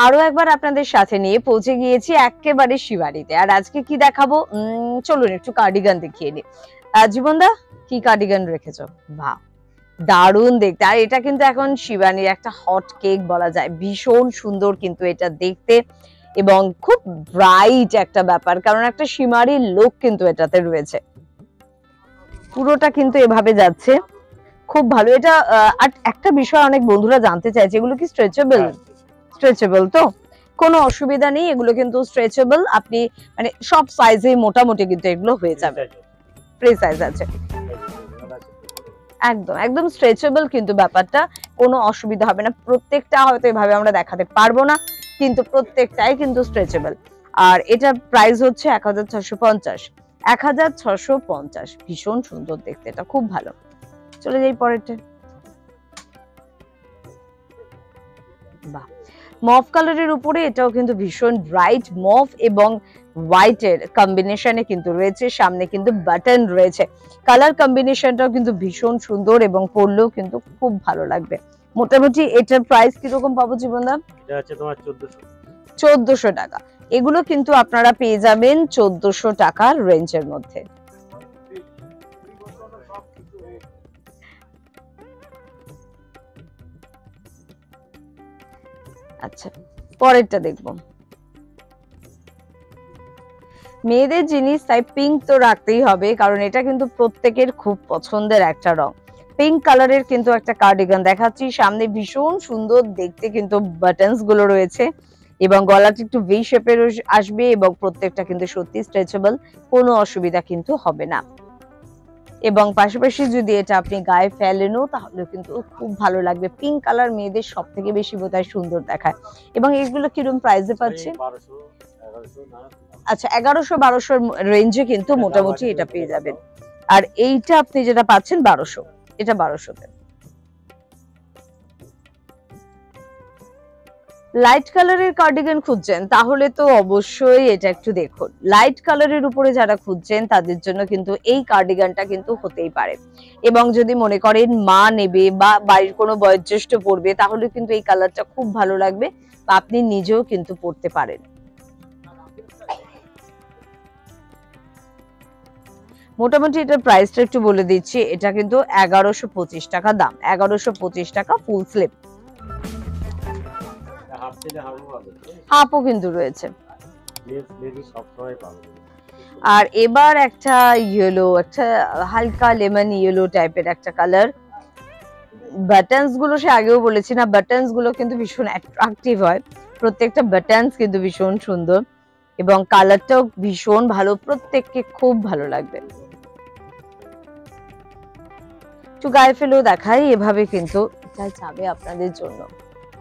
আরো একবার আপনাদের সাথে নিয়ে পৌঁছে গিয়েছি একেবারে শিবানীতে। আর আজকে কি দেখাবো, চলুন একটু কার্ডিগান দেখিয়ে নি। জীবনদা কি কার্ডিগান রেখেছো? বাহ, দারুণ দেখতে। আর এটা কিন্তু এখন শিবানীর একটা হট কেক বলা যায়, ভীষণ সুন্দর কিন্তু এটা দেখতে এবং খুব ব্রাইট একটা ব্যাপার, কারণ একটা শিমারির লুক কিন্তু এটাতে রয়েছে। পুরোটা কিন্তু এভাবে যাচ্ছে, খুব ভালো এটা। আর একটা বিষয় অনেক বন্ধুরা জানতে চাইছে, এগুলো কি স্ট্রেচেবল? স্ট্রেচেবল তো কোনো অসুবিধা নেই, এগুলো কিন্তু স্ট্রেচেবল। আপনি মানে সব সাইজে মোটামুটি কিন্তু এগুলো হয়ে যাবে, ফ্রি সাইজ আছে, একদম একদম স্ট্রেচেবল কিন্তু ব্যাপারটা, কোনো অসুবিধা হবে না। প্রত্যেকটা হয়তো এভাবে আমরা দেখাতে পারবো না, কিন্তু প্রত্যেকটাই কিন্তু স্ট্রেচেবল। আর এটার প্রাইস হচ্ছে 1650। 1650, ভীষণ সুন্দর দেখতে, এটা খুব ভালো। চলে যাই পরেরটা। বাহ, মভ কালারের উপরে এটাও কিন্তু ভীষণ ব্রাইট মভ এবং হোয়াইটের কম্বিনেশনে কিন্তু রয়েছে। সামনে কিন্তু বাটন রয়েছে, কালার কম্বিনেশনটাও কিন্তু ভীষণ সুন্দর এবং পরলেও কিন্তু খুব ভালো লাগবে। মোটামুটি এটার প্রাইস কিরকম পাবো জীবনদা? এটা আছে তোমার 1400 টাকা। এগুলো কিন্তু আপনারা পেয়ে যাবেন 1400 টাকার রেঞ্জের মধ্যে। আচ্ছা, পরেরটা দেখবো। মেয়েদের জিনিস তাই পিঙ্ক তো রাখতেই হবে, কারণ এটা কিন্তু প্রত্যেকের খুব পছন্দের একটা রং। পিঙ্ক কালারের কিন্তু একটা কার্ডিগান দেখাচ্ছি। সামনে ভীষণ সুন্দর দেখতে কিন্তু বাটনস গুলো রয়েছে এবং গলাটা একটু ভি শেপের আসবে এবং প্রত্যেকটা কিন্তু সত্যি স্ট্রেচেবল, কোনো অসুবিধা কিন্তু হবে না। এবং পাশাপাশি যদি এটা আপনি গায়ে ফেলেনও তাহলে কিন্তু খুব ভালো লাগবে। পিঙ্ক কালার মেয়েদের সব থেকে বেশি বোধহয় সুন্দর দেখায়। এবং এগুলো কিরকম প্রাইসে পাচ্ছে? আচ্ছা, 1100-1200 রেঞ্জে কিন্তু মোটামুটি এটা পেয়ে যাবেন। আর এইটা আপনি যেটা পাচ্ছেন 1200, এটা 1200-তে। লাইট কালারের কার্ডিগান খুঁজছেন তাহলে তো অবশ্যই এটা একটু দেখুন। লাইট কালারের উপরে যারা খুঁজছেন তাদের জন্য কিন্তু এই কার্ডিগানটা কিন্তু হতেই পারে। এবং যদি মনে করেন মা নেবে বা বাড়ির কোনো বয়োজ্যেষ্ঠ পরবে তাহলে কিন্তু এই কালারটা খুব ভালো লাগবে, বা আপনি নিজেও কিন্তু পরতে পারেন। মোটামুটি এটার প্রাইসটা একটু বলে দিচ্ছি। এটা কিন্তু 1125 টাকা দাম, 1125 টাকা ফুল স্লিভ। হাফও কিন্তু রয়েছে। আর এবার একটা ইয়েলো, একটা হালকা লেমন ইয়েলো টাইপের একটা কালার। বাটনস গুলো সে আগেও বলেছি না, বাটনস গুলো কিন্তু ভীষণ অ্যাট্রাকটিভ হয়। প্রত্যেকটা বাটনস কিন্তু ভীষণ সুন্দর এবং কালারটাও ভীষণ ভালো, প্রত্যেককে খুব ভালো লাগবে। একটু গায়ে ফেলেও দেখাই, এভাবে কিন্তু এটা যাবে আপনাদের জন্য,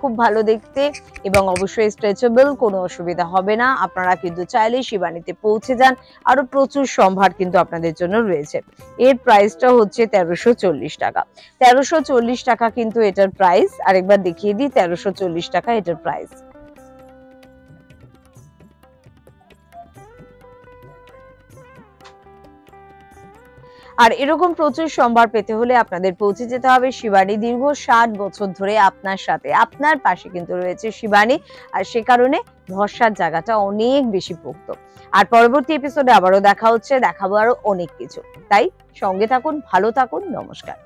খুব ভালো দেখতে এবং অবশ্যই স্ট্রেচেবল, কোনো অসুবিধা হবে না। আপনারা কিন্তু চাইলে শিবানীতে পৌঁছে যান, আরো প্রচুর সম্ভার কিন্তু আপনাদের জন্য রয়েছে। এর প্রাইসটা হচ্ছে 1340 টাকা। 1340 টাকা কিন্তু এটার প্রাইস। আরেকবার দেখিয়ে দিই, 1340 টাকা এটার প্রাইস। আর এরকম প্রচুর সম্ভার পেতে হলে আপনাদের পৌঁছে যেতে হবে শিবানী। দীর্ঘ 60 বছর ধরে আপনার সাথে, আপনার পাশে কিন্তু রয়েছে শিবানী, আর সে কারণে ভরসার জায়গাটা অনেক বেশি পোক্ত। আর পরবর্তী এপিসোডে আবারও দেখা হচ্ছে, দেখাবো আরো অনেক কিছু। তাই সঙ্গে থাকুন, ভালো থাকুন, নমস্কার।